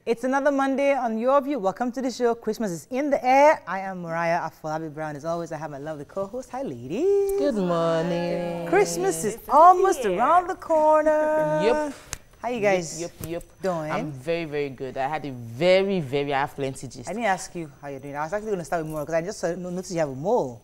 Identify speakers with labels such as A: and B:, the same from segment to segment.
A: It's another Monday on Your View. Welcome to the show. Christmas is in the air. I am Mariah Afolabi Brown. As always, I have my lovely co-host. Hi, ladies.
B: Good morning.
A: Christmas is almost around the corner.
B: Yep.
A: How you guys
B: Yep.
A: doing?
B: I'm very, very good. I had a very, I have plenty gist.
A: I didn't ask you how you're doing. I was actually going to start with more because I just noticed you have a mole.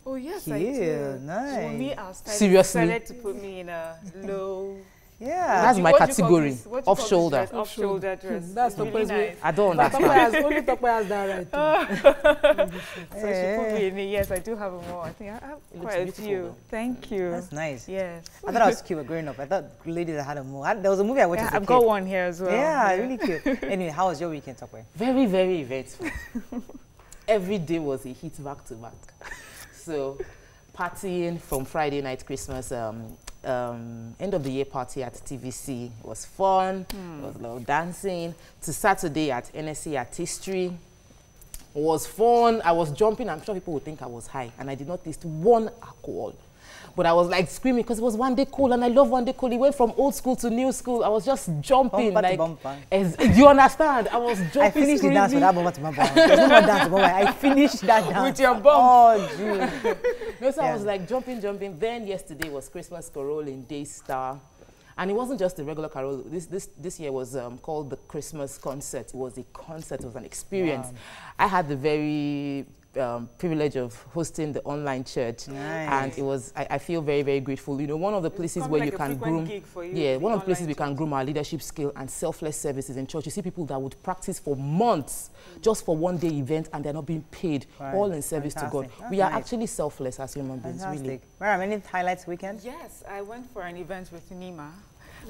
C: Oh, yes,
A: Cute.
C: I do.
A: Nice.
C: For me, our stylist
B: Seriously?
C: decided to put me in a low...
A: Yeah.
B: That's my category.
C: Off
B: shoulder.
C: Off shoulder dress.
D: That's
C: it's really nice.
B: I don't understand.
D: Only Tokwe has that right.
C: So she put me in it. Yes, I do have a more. I think I have quite a few.
B: Though.
C: Thank you.
A: That's nice.
C: Yes.
A: I thought I was cute growing up. I thought ladies that had a mole. There was a movie I watched as a
C: I've
A: kid.
C: got one here as well.
A: Yeah, really cute. Anyway, how was your weekend, Tokwe?
B: Very, very eventful. Every day was a hit back to back. So, partying from Friday night Christmas, end of the year party at TVC was fun. There was a lot of dancing. To Saturday at NSC Artistry was fun. I was jumping. I'm sure people would think I was high, and I did not taste one alcohol. But I was like screaming because it was one day cool, and I love one day cool. It went from old school to new school. I was just jumping.
A: Bumper to
B: like,
A: bumper.
B: Do you understand? I was jumping.
A: I finished the dance with that bumper to bumper. There's no more dance to bumper. I finished that dance.
C: With your bump.
A: Oh, dude.
B: No, so
A: Yeah.
B: I was like jumping. Then yesterday was Christmas Carol in Daystar. And it wasn't just a regular carol. This year was called the Christmas concert. It was a concert. It was an experience.
A: Wow.
B: I had the very privilege of hosting the online church.
A: Nice.
B: And it was, I feel very, very grateful. You know, one of the places where
C: like
B: you
C: a
B: can
C: frequent
B: groom,
C: gig for you,
B: yeah, one of the places we
C: online
B: can groom our leadership skill and selfless services in church. You see people that would practice for months just for one day event and they're not being paid,
A: Right.
B: all in service to God.
A: Fantastic. That's
B: We are
A: nice.
B: actually selfless as human beings, really.
A: Fantastic. Miriam, any highlights weekend?
C: Yes, I went for an event with Nima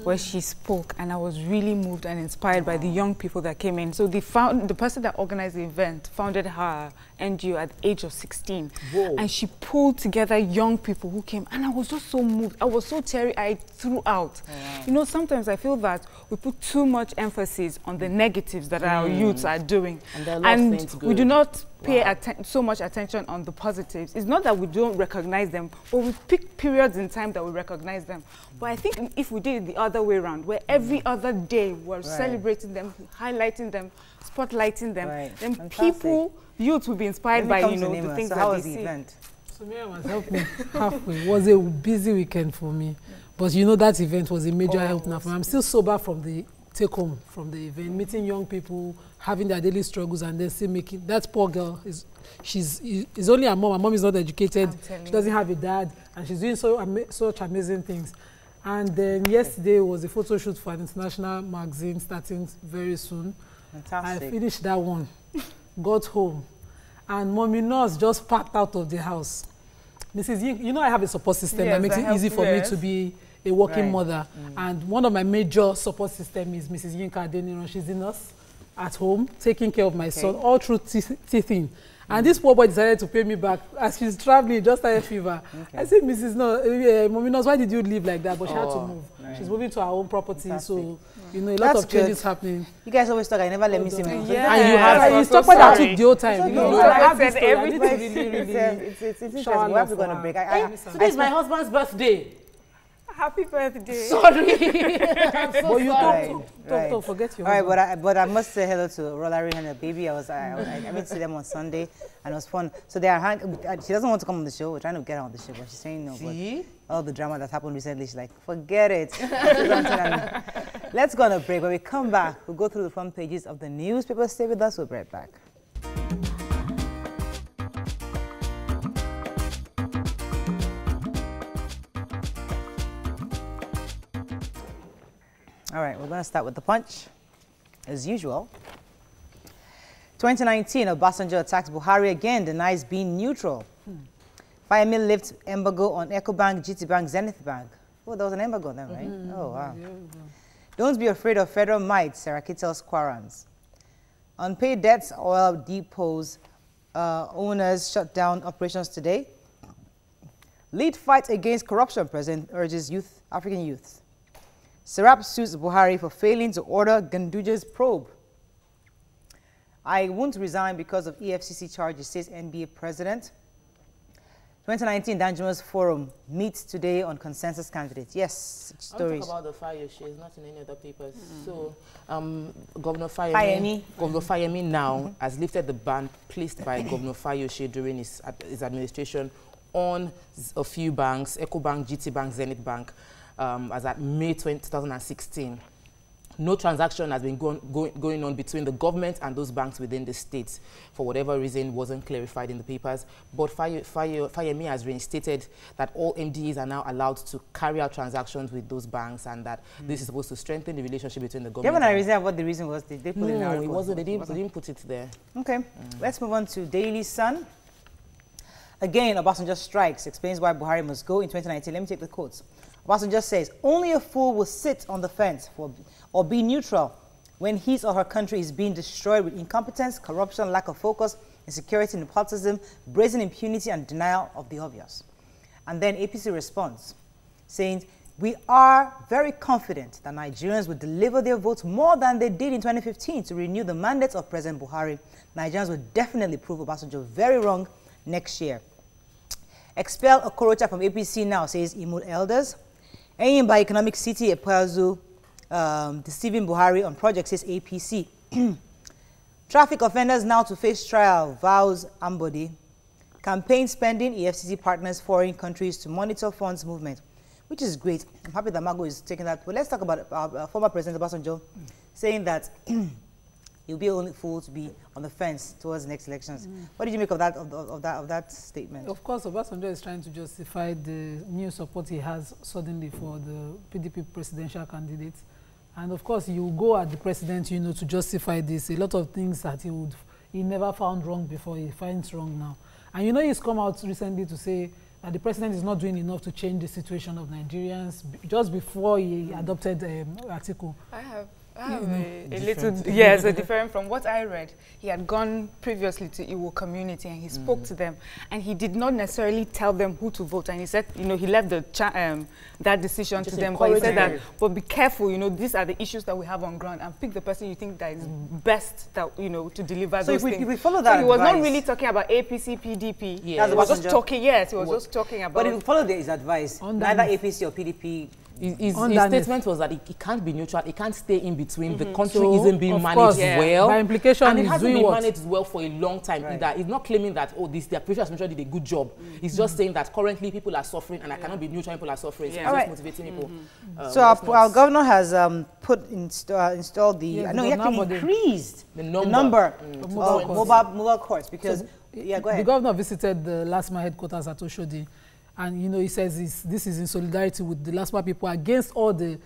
C: where she spoke, and I was really moved and inspired by the young people that came in. So the person that organized the event founded her NGO at the age of 16.
B: Whoa.
C: And she pulled together young people who came, and I was just so moved. I was so teary-eyed throughout. You know, sometimes I feel that we put too much emphasis on the negatives that our youths are doing.
B: And there are lots of things
C: we
B: good.
C: do not pay so much attention on the positives. It's not that we don't recognize them, but we pick periods in time that we recognize them. But I think if we did it the other way around, where every other day we're celebrating them, highlighting them, spotlighting them, then people, youth will be inspired by, you know, the things
A: so
C: that
A: how
C: they
A: was the
C: see.
A: event?
D: So Miriam has helped me halfway. It was a busy weekend for me. But you know that event was a major help now for me. I'm still sober from the take home from the event, meeting young people, having their daily struggles, and then still making, that poor girl is only a mom. Her mom is not educated. She doesn't have a dad, and she's doing such amazing things. And then yesterday was a photo shoot for an international magazine starting very soon.
A: Fantastic.
D: I finished that one, got home, and Mommy Nurse just packed out of the house. Mrs. Yink, you know I have a support system that makes it easy for me to be a working mother. And one of my major support system is Mrs. Yinka Adeniran. She's a nurse at home, taking care of my son, all through teething. And this poor boy decided to pay me back as she's traveling, just had a fever. I said, Mrs. Mommy Nurse, why did you leave like that? But she had to move. She's moving to her own property, so you know a lot of changes happening.
A: You guys always talk. I never let me see my husband.
C: Yeah.
D: And you have you talk about that took the whole time. You know,
C: I
D: have
C: said
D: this story. I need to
C: everything.
D: really
A: It's interesting. We have to go on a break.
B: Today is my husband's birthday.
C: Happy birthday.
B: Sorry.
D: But you don't forget your
A: All right, but I must say hello to Rolari and her baby. I went to see them on Sunday, and it was fun. So they are. She doesn't want to come on the show. We're trying to get her on the show, but she's saying no.
B: See?
A: But all the drama that happened recently, she's like, forget it. Let's go on a break. When we come back, we'll go through the front pages of the newspapers. Stay with us. We'll be right back. All right, we're going to start with the punch, as usual. 2019, Obasanjo attacks Buhari again, denies being neutral. Fayemi lifts embargo on Ecobank, GTBank, Zenith Bank. Oh, there was an embargo then, right? Oh, wow. Don't be afraid of federal might, Saraki tells Quarans. Unpaid debts, oil depots, owners shut down operations today. Lead fight against corruption, President urges African youth. Serap sues Buhari for failing to order Ganduja's probe. I won't resign because of EFCC charges, says NBA president. 2019 Danjuma's Forum meets today on consensus candidates. Yes, stories.
B: I'll talk about the fire issue. It's not in any other papers. So, Governor Fayemi now has lifted the ban placed by Governor Fayoshe during his administration on a few banks, EcoBank, GTBank, Zenith Bank, as at May 2016. No transaction has been going on between the government and those banks within the states. For whatever reason, wasn't clarified in the papers. But Fayemi has reinstated that all MDs are now allowed to carry out transactions with those banks, and that this is supposed to strengthen the relationship between the government.
A: Do you have an idea of what the reason was? Did they put it in our report?
B: It wasn't. They didn't put it there.
A: Okay. Let's move on to Daily Sun. Again, Obasanjo strikes, explains why Buhari must go in 2019. Let me take the quotes. Obasanjo says, only a fool will sit on the fence or be neutral when his or her country is being destroyed with incompetence, corruption, lack of focus, insecurity, nepotism, brazen impunity, and denial of the obvious. And then APC responds, saying, we are very confident that Nigerians will deliver their votes more than they did in 2015 to renew the mandate of President Buhari. Nigerians will definitely prove Obasanjo very wrong next year. Expel Okorocha from APC now, says Imo elders. By Economic City, Epazu, deceiving Buhari on project, says APC. Traffic offenders now to face trial, vows Ambody. Campaign spending, EFCC partners foreign countries to monitor funds movement, which is great. I'm happy that Mago is taking that. But let's talk about former President Obasanjo saying that you'll be only fool to be on the fence towards the next elections. What did you make of that statement?
D: Of course, Obasanjo is trying to justify the new support he has suddenly for the PDP presidential candidate. And of course, you go at the president, you know, to justify this. A lot of things that he never found wrong before, he finds wrong now. And you know, he's come out recently to say that the president is not doing enough to change the situation of Nigerians just before he adopted the article.
C: I have a little, yes, different from what I read. He had gone previously to Iwo community and he spoke to them, and he did not necessarily tell them who to vote. And he said, you know, he left that decision to them. But he said that, but be careful, you know, these are the issues that we have on ground, and pick the person you think that is best, that, you know, to deliver those things.
A: If we follow that,
C: so he was not really talking about APC, PDP.
A: Yeah.
C: He was just talking. Yes, he was just talking about.
A: But if we follow his advice, neither APC or PDP.
B: His statement was that it can't be neutral, it can't stay in between. The country isn't being managed well.
D: By implication,
B: and it hasn't been managed well for a long time either. He's not claiming that, oh, the previous administration did a good job. He's just saying that currently people are suffering and I cannot be neutral, people are suffering. So just motivating people.
A: So our governor has installed the, no, he actually increased the number of mobile courts because, go ahead.
D: The governor visited the LASMA headquarters at Oshodi. And, you know, he says this is in solidarity with the LASMA people against all the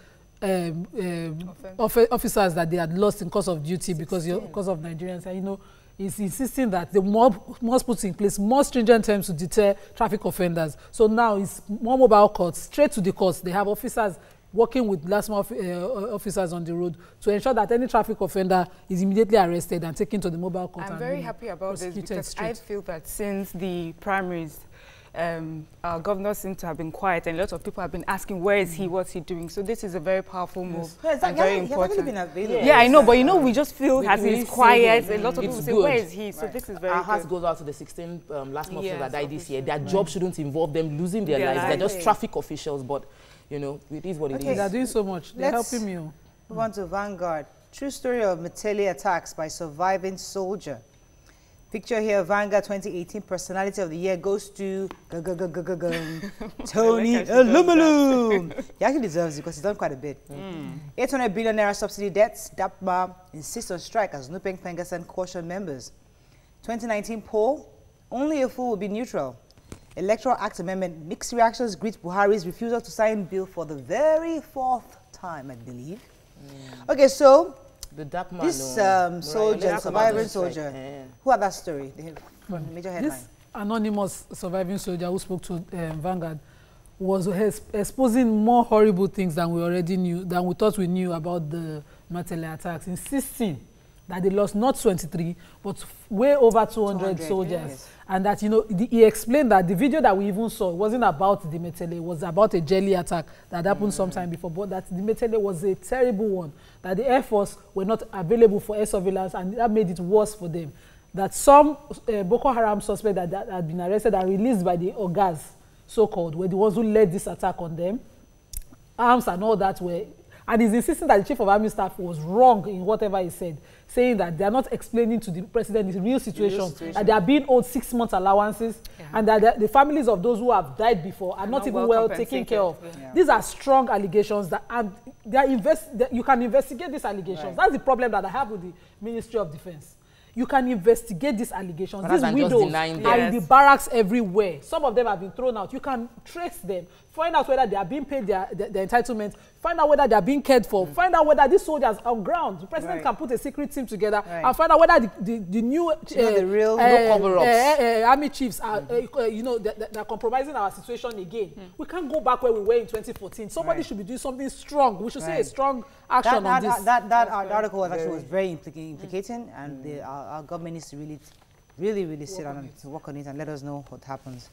D: officers that they had lost in course of duty because of Nigerians. And, you know, he's insisting that the mob must put in place more stringent terms to deter traffic offenders. So now it's more mobile courts, straight to the courts. They have officers working with LASMA officers on the road to ensure that any traffic offender is immediately arrested and taken to the mobile court.
C: I'm very happy about this because I feel that since the primaries, our governor seems to have been quiet, and a lot of people have been asking, where is he, what's he doing? So this is a very powerful move, and very important. Yeah, I know, but you know, we just feel as he's quiet, a lot of people say, where is he? So this is very good.
B: Our heart goes out to the 16 last months that died this year. Their job shouldn't involve them losing their lives. They're just traffic officials, but, you know, it is what it is.
D: They're doing so much. They're helping you.
A: Move on to Vanguard. True story of Metele attacks by surviving soldier. Picture here, Vanguard 2018 Personality of the Year goes to Tony Elumelu. He actually deserves it because he's done quite a bit. 800 billion naira subsidy debts. DAPMA insists on strike as Nupeng Pengasan caution members. 2019 poll, only a fool will be neutral. Electoral Act Amendment, mixed reactions greet Buhari's refusal to sign bill for the very 4th time, I believe. Okay, so this soldier, surviving soldier, who had that story? The major headline.
D: This anonymous surviving soldier who spoke to Vanguard was exposing more horrible things than we already knew, than we thought we knew about the Metele attacks, insisting that they lost not 23, but way over 200 soldiers. Yes. And that, you know, he explained that the video that we even saw wasn't about the Metele, it was about a jelly attack that happened sometime before, but that the Metele was a terrible one, that the Air Force were not available for air surveillance, and that made it worse for them. that some Boko Haram suspects that had been arrested and released by the Ogas, so-called, were the ones who led this attack on them. Arms and all that were, and he's insisting that the chief of army staff was wrong in whatever he said, saying that they are not explaining to the president the real situation, that they are being owed 6 months allowances, and that the families of those who have died before are not even well taken care of. These are strong allegations that, and you can investigate these allegations. That's the problem that I have with the Ministry of Defense. You can investigate these allegations. These widows are in the barracks everywhere. Some of them have been thrown out. You can trace them, find out whether they are being paid their entitlement, find out whether they are being cared for, find out whether these soldiers on ground, the president can put a secret team together and find out whether the new
A: the real
D: army chiefs are, they're compromising our situation again. We can't go back where we were in 2014. Somebody should be doing something strong. We should see a strong action on this.
A: That article was very implicating, and our government needs to really sit down and work on it and let us know what happens.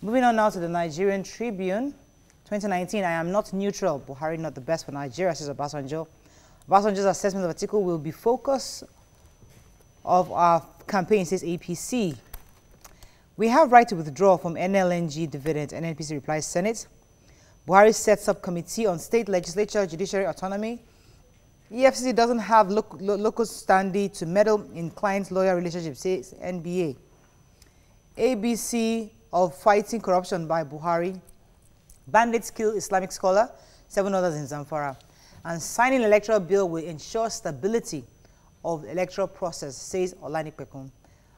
A: Moving on now to the Nigerian Tribune. 2019, I am not neutral. Buhari not the best for Nigeria, says Obasanjo. Obasanjo's assessment of Atiku will be focus of our campaign, says APC. We have right to withdraw from NLNG dividend, NNPC replies Senate. Buhari sets up committee on state legislature, judiciary autonomy. EFCC doesn't have local standing to meddle in client-lawyer relationships, says NBA. ABC of fighting corruption by Buhari. Bandits kill Islamic scholar, 7 others in Zamfara. And signing electoral bill will ensure stability of the electoral process, says Olani Pekun.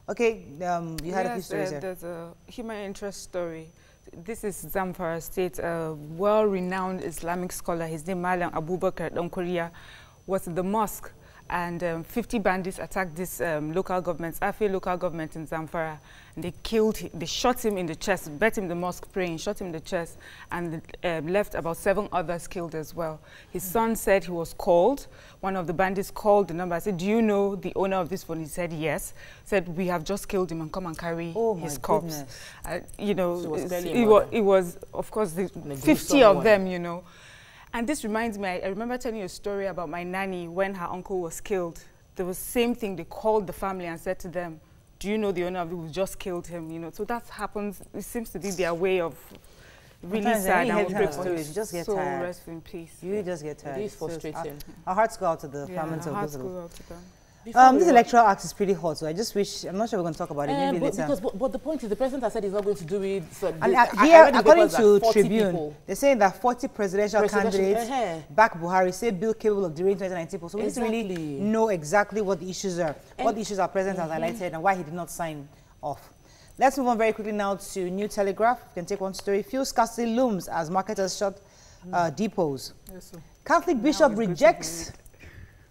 A: Okay, you had a few stories there.
C: There's a human interest story. This is Zamfara State, a well-renowned Islamic scholar. His name Malam Abubakar Donkoria was in the mosque, and 50 bandits attacked this local government, Afe local government in Zamfara. And they shot him in the chest, bet him in the mosque praying, shot him in the chest, and left about 7 others killed as well. His son said he was called. One of the bandits called the number. I said, do you know the owner of this phone? He said, yes. Said, we have just killed him and come and carry his corpse. You know, so it was, of course, the 50 of them, you know. And this reminds me, I remember telling you a story about my nanny when her uncle was killed. There was the same thing. They called the family and said to them, do you know the owner of it? We just killed him, you know. So that happens. It seems to be their way of really sad and
A: stories. You just get tired.
C: So rest in peace.
A: You just get tired.
B: It is frustrating.
A: Our hearts go out to the families of those.
B: This
A: electoral act is pretty hot, so I just wish, I'm not sure we're going to talk about it maybe later.
B: But the point is, the president has said he's not going to do it. So
A: and here, according to Tribune, they're saying that 40 presidential candidates back Buhari, say bill capable of during 2019. So we need to really know exactly what the issues are, what the issues our president has highlighted and why he did not sign off. Let's move on very quickly now to New Telegraph. We can take one story. Fuel scarcity looms as marketers shut depots. Yes, Catholic bishop rejects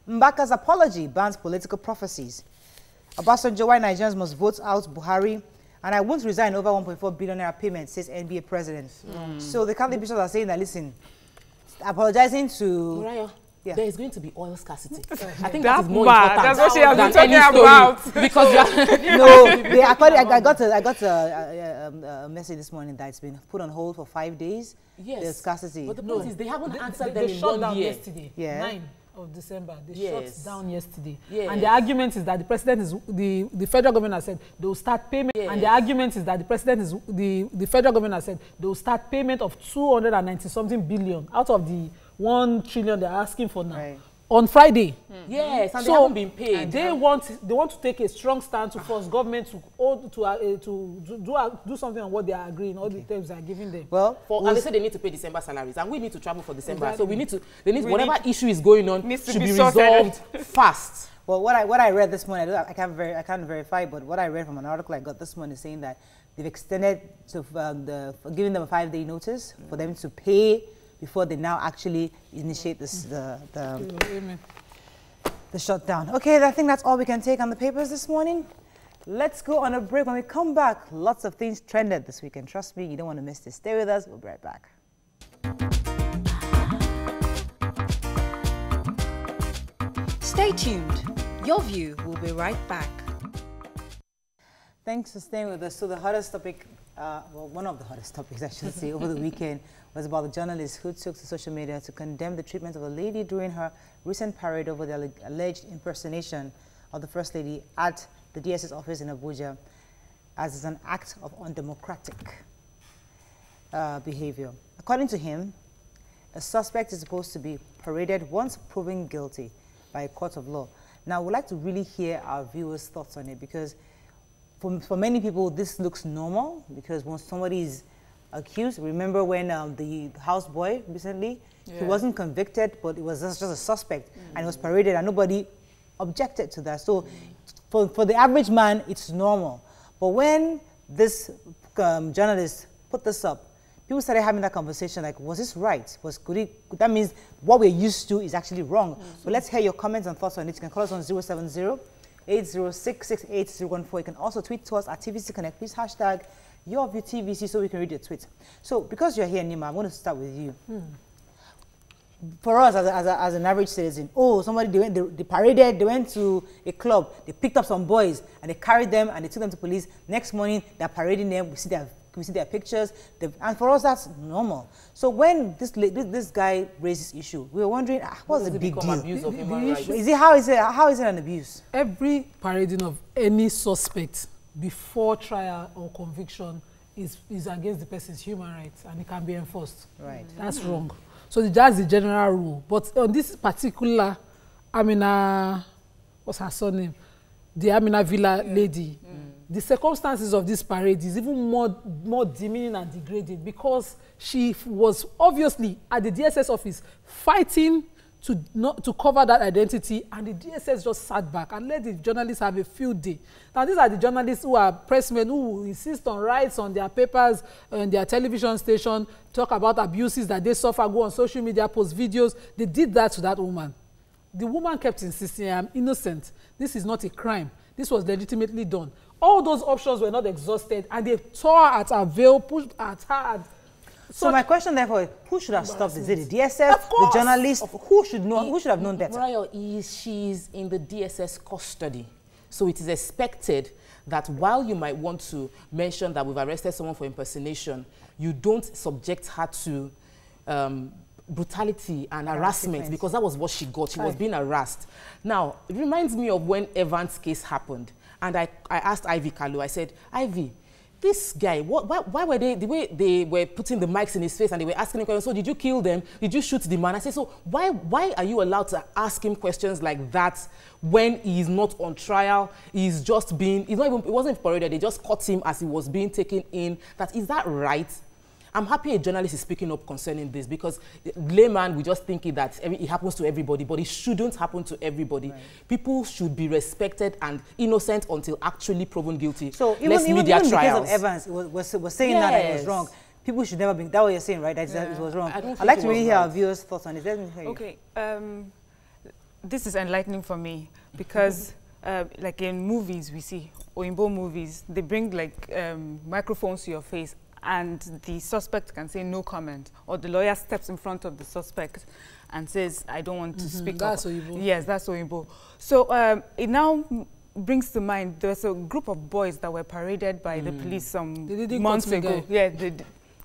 A: Mbaka's apology, bans political prophecies. Obasanjo, why Nigerians must vote out Buhari, and I won't resign over 1.4 billion naira payment, says NBA president. So the Catholic bishops are saying that, listen, apologizing to...
B: There is going to be oil scarcity. I think that is more important.
C: That's what she has been talking about.
B: Because
A: I got a message this morning that it's been put on hold for 5 days. Yes. The scarcity.
B: But the point is, they haven't answered them in 1 year.
D: Yesterday. 9 of December. They shut down yesterday. And the argument is that the president is the federal government has said they will start payment. And the argument is that the president is the federal government has said they will start payment of 290-something billion out of the 1 trillion they're asking for now on Friday.
B: Yes, and they haven't been paid.
D: They want to take a strong stand to force government to do something on what they are agreeing, all the terms they are giving them.
A: Well,
B: and they say they need to pay December salaries, and we need to travel for December. So whatever issue is going on should be resolved fast.
A: Well, what I read this morning, I can't verify, but what I read from an article I got this morning saying that they've extended to giving them a 5-day notice for them to pay before they now actually initiate this, the shutdown. Okay, I think that's all we can take on the papers this morning. Let's go on a break. When we come back, lots of things trended this weekend. Trust me, you don't want to miss this. Stay with us. We'll be right back.
E: Stay tuned. Your View will be right back.
A: Thanks for staying with us. So the hottest topic, well, one of the hottest topics, I should say, over the weekend was about the journalist who took to social media to condemn the treatment of a lady during her recent parade over the alleged impersonation of the First Lady at the DSS office in Abuja as is an act of undemocratic behavior. According to him, a suspect is supposed to be paraded once proven guilty by a court of law. Now, we'd like to really hear our viewers' thoughts on it, because for many people, this looks normal, because when somebody is accused, remember when the houseboy recently, he wasn't convicted, but it was just a suspect, and he was paraded, and nobody objected to that. So for the average man, it's normal. But when this journalist put this up, people started having that conversation like, was this right? That means what we're used to is actually wrong. So let's hear your comments and thoughts on it. You can call us on 070-806-68014. You can also tweet to us at TVC Connect. Please hashtag YourViewTVC so we can read your tweet. So because you're here, Nima, I'm going to start with you. For us as an average citizen, somebody, they paraded, they went to a club, they picked up some boys and they carried them and they took them to police. Next morning, they're parading them, we see their pictures, and for us that's normal. So when this guy raised this issue, we were wondering, what's the big deal?
B: Abuse of human rights?
A: How is it an abuse?
D: Every parading of any suspect before trial or conviction is against the person's human rights, and it can be enforced.
A: Right.
D: That's wrong. So that's the general rule. But on this particular Amina, what's her surname? The Amina Villa lady, the circumstances of this parade is even more demeaning and degrading, because she was obviously at the DSS office fighting to cover that identity, and the DSS just sat back and let the journalists have a field day. Now, these are the journalists who are pressmen who insist on rights on their papers, on their television station, talk about abuses that they suffer, go on social media, post videos. They did that to that woman. The woman kept insisting, I'm innocent. This is not a crime. This was legitimately done. All those options were not exhausted, and they tore at her veil, pushed at her.
A: So my question therefore is, who should have stopped this? Is it the DSS, the journalist? Who should have known better?
B: She's in the DSS custody. So it is expected that while you might want to mention that we've arrested someone for impersonation, you don't subject her to brutality and harassment, because that was what she got. She was being harassed. Now, it reminds me of when Evans' case happened. And I asked Ivy Kalu, I said, Ivy, this guy, why were they, the way they were putting the mics in his face and they were asking him questions, so did you kill them? Did you shoot the man? I said, so why are you allowed to ask him questions like that when he's not on trial? He's just being, it wasn't paraded, they just caught him as he was being taken in. Is that right? I'm happy a journalist is speaking up concerning this, because layman, we just think that it happens to everybody, but it shouldn't happen to everybody. Right. People should be respected and innocent until actually proven guilty.
A: So even in the case of Evans, was saying that it was wrong. People should never be, that's what you're saying, right? That it was wrong. I'd like to really hear our viewers' thoughts on it.
C: Okay, this is enlightening for me, because like in movies we see, Oyinbo movies, they bring like microphones to your face, and the suspect can say no comment, or the lawyer steps in front of the suspect and says, I don't want to speak
D: that's
C: up.
D: Oyinbo.
C: Yes, that's Oyinbo. So it now brings to mind, there's a group of boys that were paraded by the police some months ago. Yeah,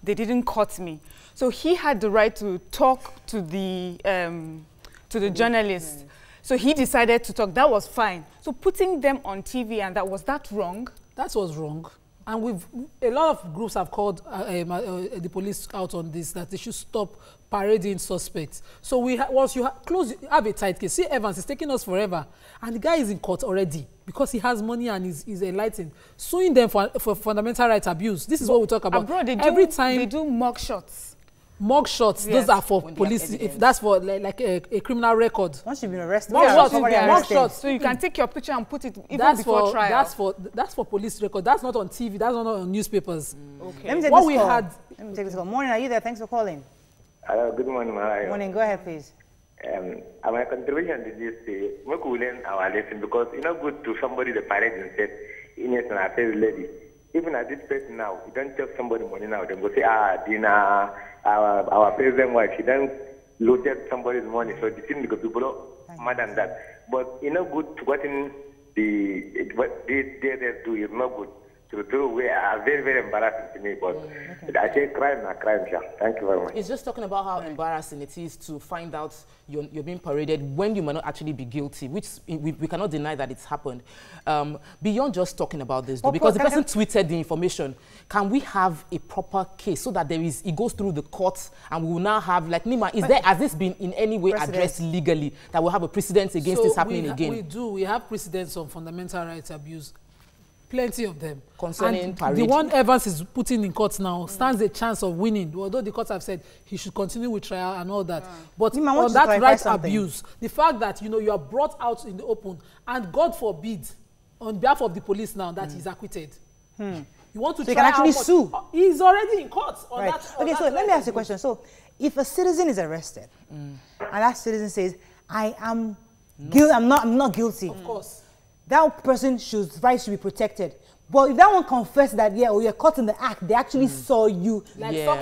C: they didn't cut me. So he had the right to talk to the journalist. So he decided to talk. That was fine. So putting them on TV, and was that wrong?
D: That was wrong. And a lot of groups have called the police out on this, that they should stop parading suspects. So once you have a tight case, see Evans is taking us forever, and the guy is in court already because he has money and is enlightened, suing them for fundamental rights abuse. This is what we talk about.
C: Abroad,
D: every time
C: they do mock shots.
D: Mug shots, yes. Those are for police. If that's for like a criminal record.
A: Once you've been arrested,
D: mug shots.
C: So you can take your picture and put it even before trial.
D: That's for police record. That's not on TV. That's not on newspapers.
A: Okay. Let me take this call. Let me take this call. Morning, are you there? Thanks for calling.
F: Good morning.
A: Good morning. Go ahead, please.
F: My contribution to this is we could learn our lesson, because it's not good to somebody the parent and said, innocent and affairs lady. Even at this person now, you don't take somebody money now. They go say, Dina, our president wife, she don't looted somebody's money. So the thing because people more than that. But it's not good to what the DSS do is not good. True, we are very, very embarrassing to me, but I say crime, sir. Thank you very much.
B: It's just talking about how embarrassing it is to find out you're being paraded when you might not actually be guilty, which we cannot deny that it's happened. Beyond just talking about this, though, because the person tweeted the information, can we have a proper case so that it goes through the courts and we will now have, like, Nima, has this been in any way addressed legally that will have a precedent against this happening again? We
D: have precedents on fundamental rights abuse. Plenty of them.
B: Concerning parade.
D: The one Evans is putting in court now stands a chance of winning, although the courts have said he should continue with trial and all that. But on that right abuse, the fact that, you know, you are brought out in the open and God forbid, on behalf of the police now, that he's acquitted. You want to try
A: can actually sue.
D: He's already in court on that.
A: Okay, so let me ask you a question. So if a citizen is arrested and that citizen says, I am guilty, I'm not guilty.
D: Of course.
A: That person's rights should be protected. But if that one confessed that, you're caught in the act, they actually saw you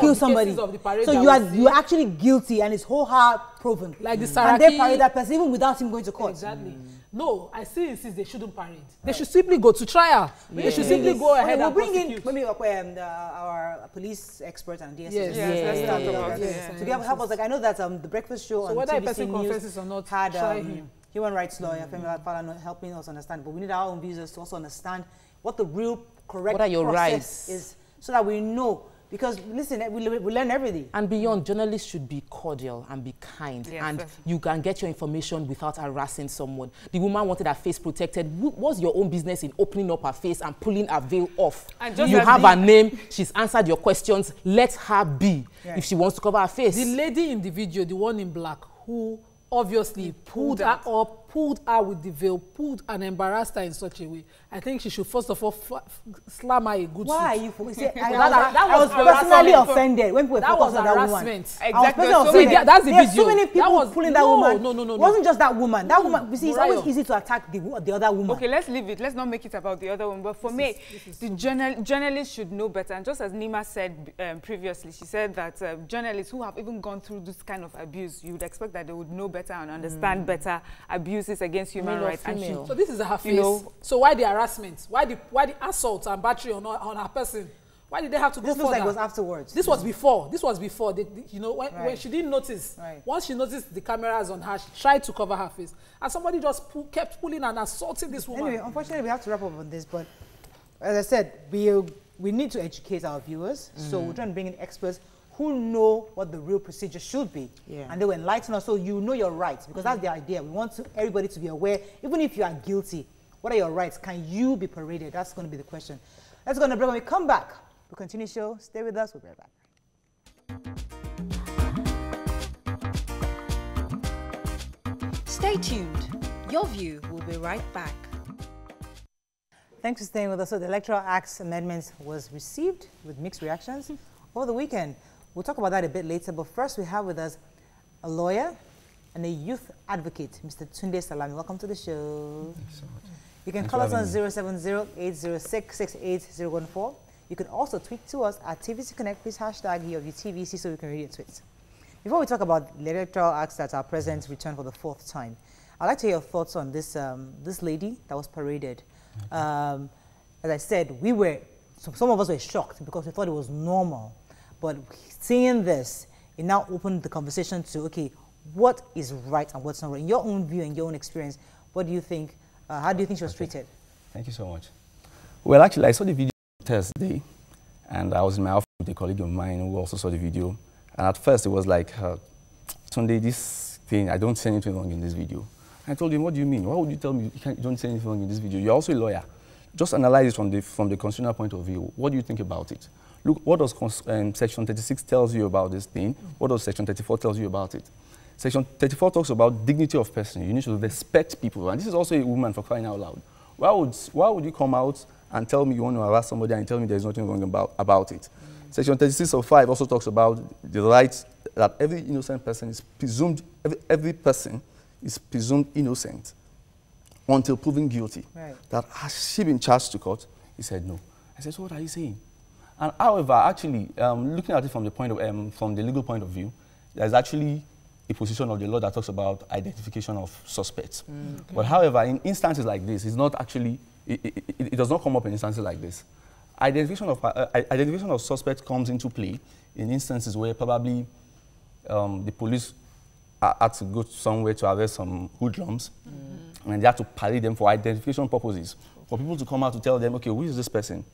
A: kill somebody. So you are actually guilty and it's whole hard proven.
D: Like the
A: Saraki. And they parade that person even without him going to court.
D: Exactly. No, I still insist they shouldn't parade. They should simply go to trial. They should simply go ahead and
A: bring in maybe our police experts and DSS.
C: Yes.
A: To help us. Like, I know that the Breakfast Show on
D: whether
A: TVC
D: a person
A: News
D: confesses or not,
A: had
D: try him.
A: Human rights lawyer, helping us understand. But we need our own visitors to also understand what the real correct process is, so that we know. Because listen, we learn everything.
B: And beyond, journalists should be cordial and be kind, and you can get your information without harassing someone. The woman wanted her face protected. What's your own business in opening up her face and pulling her veil off? You have her name. She's answered your questions. Let her be if she wants to cover her face.
D: The lady in the video, the one in black, who obviously pulled her up, pulled her with the veil, pulled and embarrassed her in such a way. I think she should first of all slam her a good
A: Why
D: suit.
A: are you? I was personally offended when people focused on that woman.
C: Exactly.
D: That's the video.
A: There's so many people pulling that woman.
D: No.
A: It wasn't just that woman. That woman, you see, it's always easy to attack the other woman.
C: Okay, let's leave it. Let's not make it about the other one. But for me, the journalists should know better. And just as Nima said previously, she said that journalists who have even gone through this kind of abuse, you would expect that they would know better and understand better abuses against human rights.
D: So this is her face. So why the harassment? Why the assault and battery on her person? Why did they have to go further?
A: This looks like it was afterwards.
D: This was before. This was before. You know, when she didn't notice. Once she noticed the cameras on her, she tried to cover her face. And somebody just kept pulling and assaulting this woman.
A: Anyway, unfortunately, we have to wrap up on this. But as I said, we need to educate our viewers. So we're trying to bring in experts who know what the real procedure should be. And they will enlighten us so you know your rights. Because that's the idea. We want everybody to be aware, even if you are guilty, what are your rights? Can you be paraded? That's going to be the question. Let's go on a break. When we come back, we'll continue the show. Stay with us. We'll be right back.
E: Stay tuned. Your view will be right back.
A: Thanks for staying with us. So the Electoral Act's amendments was received with mixed reactions over the weekend. We'll talk about that a bit later. But first, we have with us a lawyer and a youth advocate, Mr. Tunde Salami. Welcome to the show.
G: Thanks so much.
A: You can call us on 070-806-68014. You can also tweet to us at TVC Connect. Please hashtag your TVC so we can read your tweets. Before we talk about the electoral acts that are present returned for the 4th time, I'd like to hear your thoughts on this this lady that was paraded. As I said, some of us were shocked because we thought it was normal. But seeing this, it now opened the conversation to, okay, what is right and what's not right? In your own view and your own experience, what do you think? How do you think she was treated?
G: Thank you so much. Well, actually, I saw the video Thursday, and I was in my office with a colleague of mine who also saw the video. And at first, it was like, Sunday, this thing, I don't see anything wrong in this video. I told him, what do you mean? Why would you tell me you don't see anything wrong in this video? You're also a lawyer. Just analyze it from the constitutional point of view. What do you think about it? Look, what does Section 36 tells you about this thing? What does Section 34 tells you about it? Section 34 talks about dignity of person. You need to respect people. And this is also a woman, for crying out loud. Why would you come out and tell me you want to harass somebody and tell me there's nothing wrong about it? Section 36/5 also talks about the right that every innocent person is presumed, every person is presumed innocent until proven guilty. That has she been charged to court? He said no. I said, so what are you saying? And however, actually, looking at it from the legal point of view, there's actually a position of the law that talks about identification of suspects. But however, in instances like this, it's not actually, it does not come up in instances like this. identification of suspect comes into play in instances where probably the police had to go somewhere to arrest some hoodlums, and they had to parade them for identification purposes. For people to come out to tell them, okay, who is this person?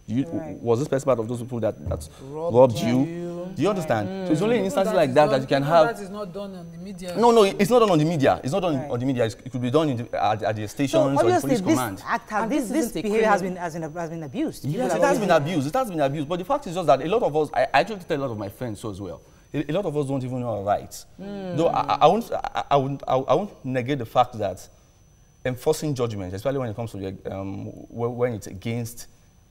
G: Was this person part of those people that robbed you? Do you understand? So it's only in instances like that that you can have.
D: That is not done on the media.
G: No, it's not done on the media. It's not done on the media. It could be done at the stations or the police command.
A: This behavior has been abused.
G: Yes, it has been abused. It has been abused. But the fact is just that a lot of us, I actually tell a lot of my friends so as well. A lot of us don't even know our rights. Though I won't negate the fact that enforcing judgment, especially when it comes to when it's against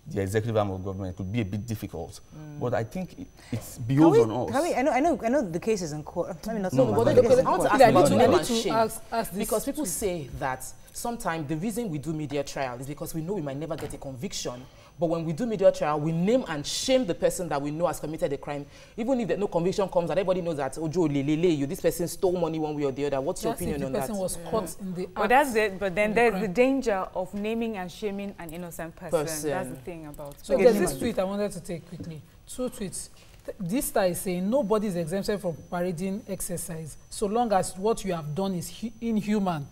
G: the executive arm of government, could be a bit difficult. But I think it's beyond on us.
A: I know the case is in court. I mean,
B: I want to ask about name and shame, because people say that sometimes the reason we do media trial is because we know we might never get a conviction. But when we do media trial, we name and shame the person that we know has committed a crime. Even if no conviction comes and everybody knows that, Ojo, this person stole money one way or the other. What's your opinion on that?
D: The person was caught in the act.
C: But then there's the danger of naming and shaming an innocent person. That's the thing about it.
D: So there's this tweet I wanted to take quickly. 2 tweets. This guy is saying nobody is exempted from parading exercise so long as what you have done is inhuman.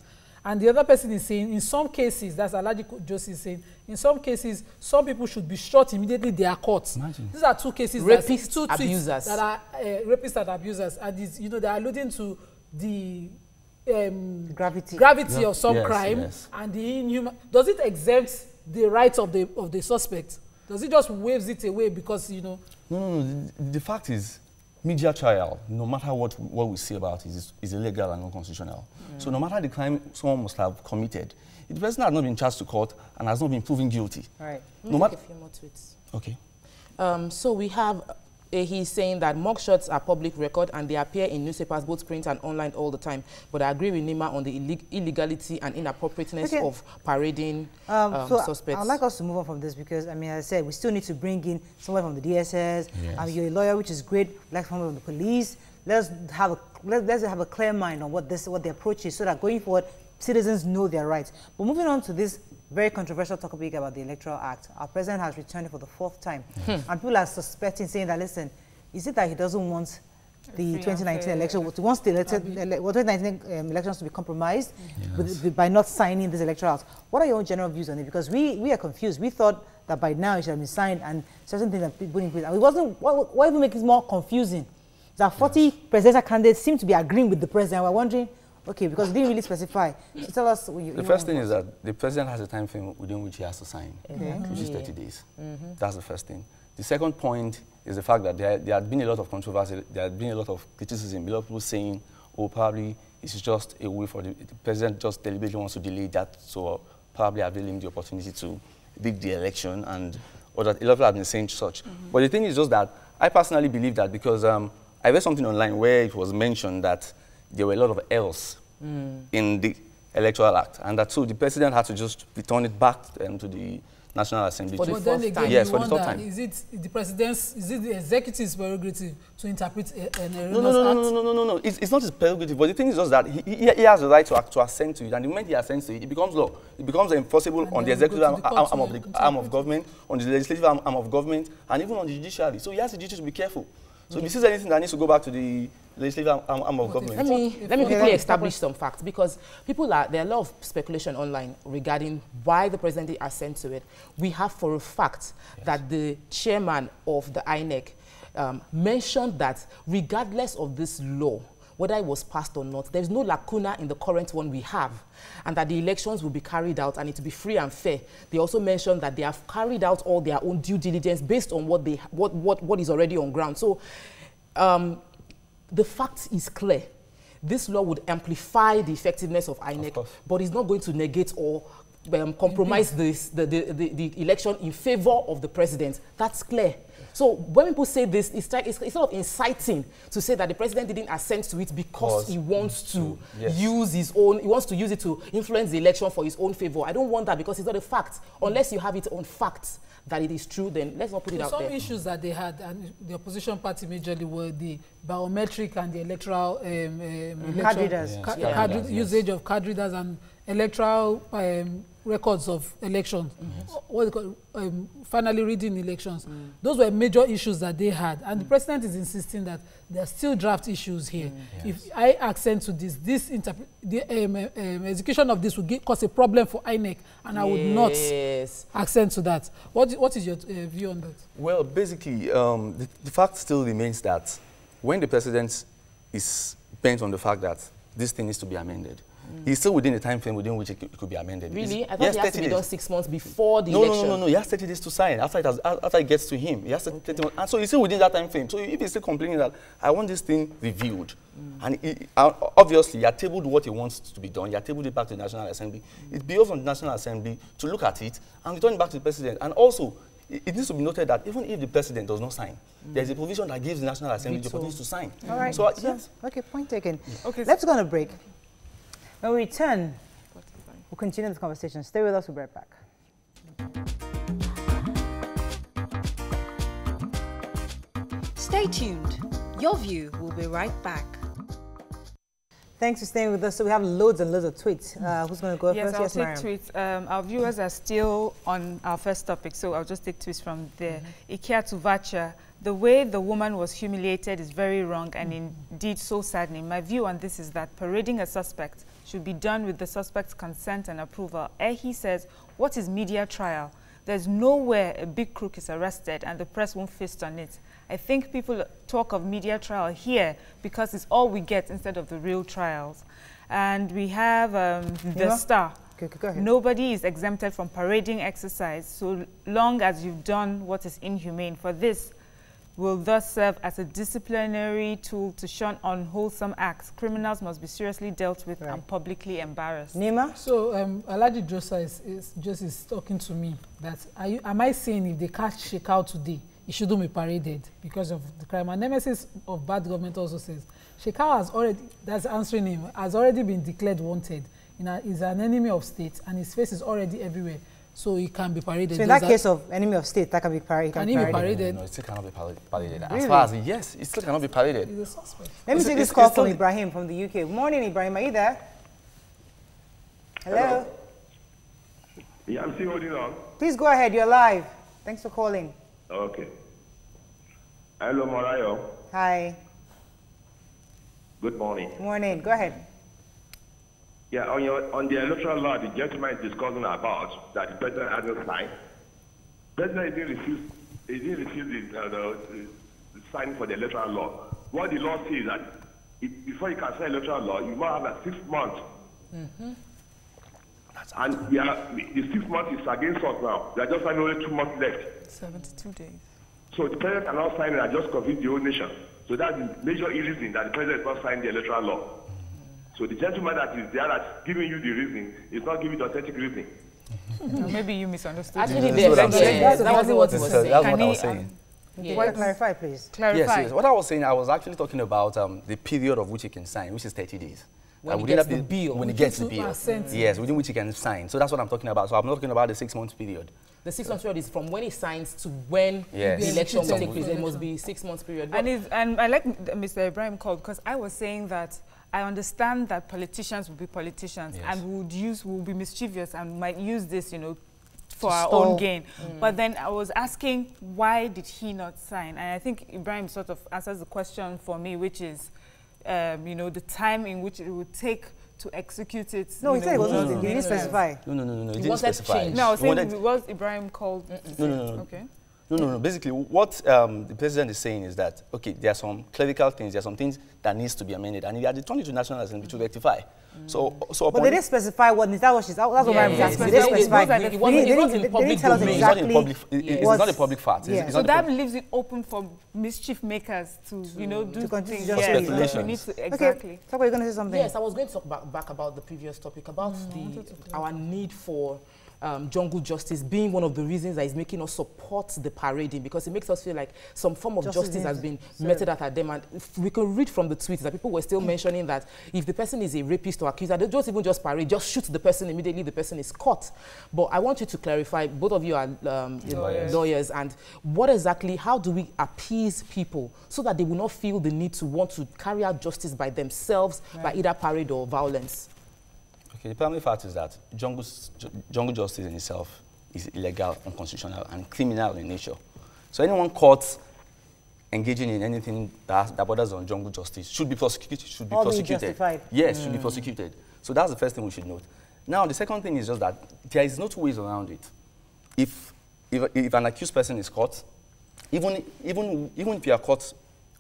D: And the other person is saying, in some cases, that's Alaji Josie saying, in some cases, some people should be shot immediately they are caught. Imagine. These are 2 cases.
B: Rapists,
D: two
B: abusers.
D: That are rapists and abusers. And this, they are alluding to the gravity of some crime and the inhuman. Does it exempt the rights of the suspect? Does it just waves it away because, No.
G: The fact is, media trial, no matter what we say about it, is illegal and unconstitutional. So no matter the crime someone must have committed, if the person has not been charged to court and has not been proven guilty.
B: Right. Let me take a few more tweets.
G: Okay.
B: So we have, he's saying that mugshots are public record and they appear in newspapers, both print and online all the time. But I agree with Nima on the illegality and inappropriateness of parading suspects.
A: I'd like us to move on from this because, as I said, we still need to bring in someone from the DSS. Yes. You're a lawyer, which is great, like someone from the police. Let's have a clear mind on what the approach is so that going forward, citizens know their rights. But moving on to this very controversial topic about the Electoral Act, our president has returned for the 4th time. And people are suspecting, saying that, listen, is it that he doesn't want the 2019 election, he wants the 2019 elections to be compromised by not signing this Electoral Act? What are your own general views on it? Because we are confused. We thought that by now it should have been signed and certain things have been put in place. And it wasn't, what even makes it more confusing? That 40 presidential candidates seem to be agreeing with the president. We're wondering, okay, because it didn't really specify. So tell us.
G: The first thing is that the president has a time frame within which he has to sign, which is 30 days. That's the first thing. The second point is the fact that there had been a lot of controversy, there had been a lot of criticism, a lot of people saying, oh, probably it's just a way for the president just deliberately wants to delay that, so probably avail him the opportunity to beat the election, and or that a lot of people have been saying such. But the thing is just that I personally believe that because I read something online where it was mentioned that there were a lot of errors in the Electoral Act, and that so the president had to just return it back to the National Assembly.
D: But then again,
G: yes, for the 3rd time.
D: Is it the executive's prerogative to interpret an erroneous
G: No. It's not his prerogative, but the thing is just that he has the right to assent to it, and the moment he assents to it, it becomes law. It becomes enforceable on the executive arm of government, on the legislative arm of government, and even on the judiciary. So he has the duty to be careful. So if this is anything that needs to go back to the legislative arm of government.
B: Let me quickly establish some facts, because there are a lot of speculation online regarding why the president assent to it. We have for a fact that the chairman of the INEC mentioned that regardless of this law, whether it was passed or not, there's no lacuna in the current one we have, and that the elections will be carried out and it will be free and fair. They also mentioned that they have carried out all their own due diligence based on what is already on ground. So the fact is clear. This law would amplify the effectiveness of INEC, but it's not going to negate or compromise the election in favor of the president. That's clear. So when people say this, it's sort of inciting to say that the president didn't assent to it because he wants to use his own, he wants to use it to influence the election for his own favor. I don't want that, because it's not a fact. Unless you have it on facts that it is true, then let's not put it out there.
D: Some issues that they had, and the opposition party majorly, were the biometric and the electoral
A: card readers.
D: Usage of card readers and electoral records of elections, what they call, finally reading elections. Those were major issues that they had. And the president is insisting that there are still draft issues here. If I accent to this, execution of this would cause a problem for INEC, and I would not accent to that. What is your view on that?
G: Well, basically, the fact still remains that when the president is bent on the fact that this thing needs to be amended, he's still within the time frame within which it could be amended.
B: Really? I thought it has to be done 6 months before the election.
G: No. He has 30 days to sign. After it gets to him, he has 30 months. And so he's still within that time frame. So if he's still complaining that I want this thing reviewed, and obviously he had tabled what he wants to be done, he had tabled it back to the National Assembly. It behoves on the National Assembly to look at it and return it back to the president. And also, it needs to be noted that even if the president does not sign, there is a provision that gives the National Assembly the opportunity to sign.
A: All right.
G: So, yes.
A: Okay, point taken.
C: Okay,
A: let's go on a break. When we return, we'll continue this conversation. Stay with us, we'll be right back.
E: Stay tuned. Your view will be right back.
A: Thanks for staying with us. So we have loads and loads of tweets. Who's going to go
C: yes,
A: first?
C: I'll take tweets. Our viewers are still on our first topic, so I'll just take tweets from there. Ikia Tuvacha, the way the woman was humiliated is very wrong and indeed so saddening. My view on this is that parading a suspect should be done with the suspect's consent and approval. He says, what is media trial? There's nowhere a big crook is arrested and the press won't feast on it. I think people talk of media trial here because it's all we get instead of the real trials. And we have the Star.
A: Go ahead.
C: Nobody is exempted from parading exercise so long as you've done what is inhumane. For this will thus serve as a disciplinary tool to shun unwholesome acts. Criminals must be seriously dealt with and publicly embarrassed.
A: Nima?
D: So, Alhaji Josa is talking to me that, am I saying if they catch Shekau today, it shouldn't be paraded because of the crime? And nemesis of bad government also says, Shekau has already, that's answering him, has already been declared wanted. He's an enemy of state and his face is already everywhere. So he can be paraded.
A: So in that case of enemy of state, that can be paraded.
D: Can he be paraded?
G: No, it still cannot be paraded.
A: Really?
G: As far as, yes, it still cannot be paraded.
D: He's a suspect.
A: Let me take this call from Ibrahim from the UK. Good morning, Ibrahim. Are you there? Hello?
H: Yeah, I'm still holding on.
A: Please go ahead. You're live. Thanks for calling.
H: Okay. Hello, Morayo.
A: Hi.
H: Good morning.
A: Good morning. Go ahead.
H: Yeah, on the electoral law, the gentleman is discussing about that the president hasn't signed. The president didn't refuse the signing for the electoral law. What the law says is that before you can sign electoral law, you must have 6 months. And the 6 months is against us now. We are just having only 2 months left.
C: 72 days.
H: So the president cannot sign it and just convince the whole nation. So that's the major reason that the president is not signing the electoral law. So the gentleman that is there that's giving you the reason is not giving the authentic reason.
C: Maybe you misunderstood.
B: Actually,
C: that's
B: that wasn't what he was saying.
G: That's what I was saying.
A: Yes. Clarify, please.
C: Clarify.
G: Yes. What I was saying, I was actually talking about the period of which he can sign, which is 30 days.
B: When he gets the bill.
G: When he gets the bill. Yes, within which he can sign. So that's what I'm talking about. So I'm not talking about the 6 months period.
B: The 6 months period is from when he signs to when the election will take place. There must be 6 months period.
C: And I like Mr. Ibrahim called because I was saying that I understand that politicians will be politicians and will be mischievous and might use this, for our own gain. But then I was asking, why did he not sign? And I think Ibrahim sort of answers the question for me, which is, the time in which it would take to execute it.
A: No, he said it wasn't. He didn't specify.
G: No. He didn't specify.
C: No, I was saying what Ibrahim called.
G: No.
C: Okay.
G: No. Basically, what the president is saying is that, okay, there are some clerical things, there are some things that needs to be amended, and he had returned it to National Assembly to rectify. But they didn't specify what. Is that what she's? That's what I'm asking. They didn't specify. They didn't tell us exactly. It's not a public fact.
C: So that leaves it open for mischief makers to do things.
G: Speculation.
A: Exactly. So you're going to say something?
B: Yes, I was going to talk back about the previous topic about our need for jungle justice being one of the reasons that is making us support the parading, because it makes us feel like some form of justice has been meted at them. And if we can read from the tweets that people were still mentioning that if the person is a rapist or accuser, they don't even just parade, just shoot the person immediately the person is caught. But I want you to clarify, both of you are lawyers, and what exactly, how do we appease people so that they will not feel the need to want to carry out justice by themselves by either parade or violence?
G: Okay, the primary fact is that jungle justice in itself is illegal, unconstitutional, and criminal in nature. So anyone caught engaging in anything that borders on jungle justice should be prosecuted. Should be prosecuted.
A: Justified.
G: Yes, should be prosecuted. So that's the first thing we should note. Now, the second thing is just that there is no two ways around it. If an accused person is caught, even if you are caught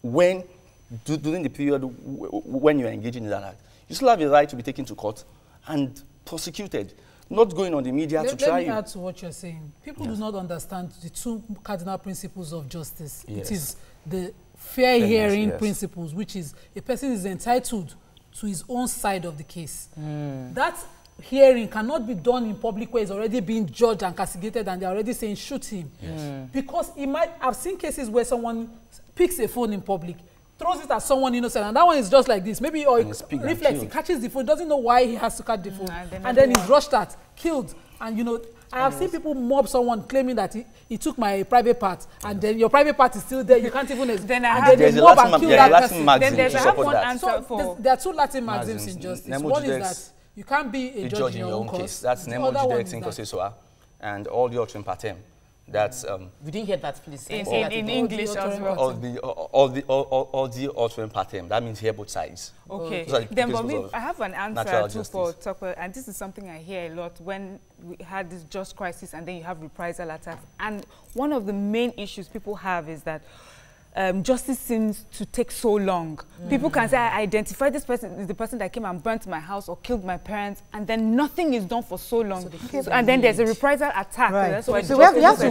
G: during the period when you are engaging in that act, you still have a right to be taken to court and prosecuted, not going on the media to try you.
D: Let me add to what you're saying. People do not understand the two cardinal principles of justice.
G: Yes.
D: It is the fair hearing principles, which is a person is entitled to his own side of the case. That hearing cannot be done in public where he's already being judged and castigated and they're already saying shoot him. Because I've seen cases where someone picks a phone in public, throws it at someone innocent, and that one is just like this. Maybe or reflex, he catches the phone, doesn't know why he has to catch the phone, and then he's rushed at, killed. And you know, I have seen people mob someone claiming that he took my private part, and then your private part is still there. You can't even. Then they mob and kill that person.
C: Then there's one answer
D: for. There are two Latin maxims in justice. One is that you can't be a judge in your own case.
G: That's Nemo Judex in Cosesua, and all the auto patem. That's
B: we didn't get that, please.
C: In English as well.
G: All the auto patem. That means hear both sides.
C: Okay. Then, but I have an answer too for Tokwe, and this is something I hear a lot when we had this just crisis, and then you have reprisal attacks. And one of the main issues people have is that justice seems to take so long. People can say, I identified this person is the person that came and burnt my house or killed my parents, and then nothing is done for so long. And then there's a reprisal attack.
A: Right.
C: That's why
A: so we have to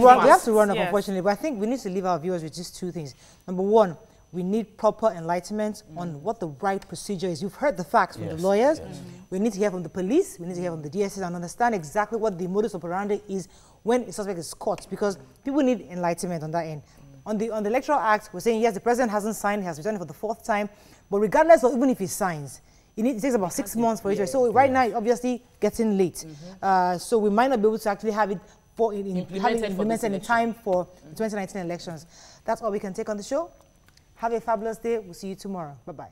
A: run up, unfortunately. But I think we need to leave our viewers with just two things. Number one, we need proper enlightenment on what the right procedure is. You've heard the facts from the lawyers. We need to hear from the police. We need to hear from the DSS and understand exactly what the modus operandi is when a suspect is caught, because people need enlightenment on that end. On the Electoral Act, we're saying, yes, the president hasn't signed, he has returned for the 4th time, but regardless of even if he signs, it takes about 6 months for it. So right now, obviously, getting late. So we might not be able to actually have it implemented in time for the 2019 elections. That's all we can take on the show. Have a fabulous day. We'll see you tomorrow. Bye-bye.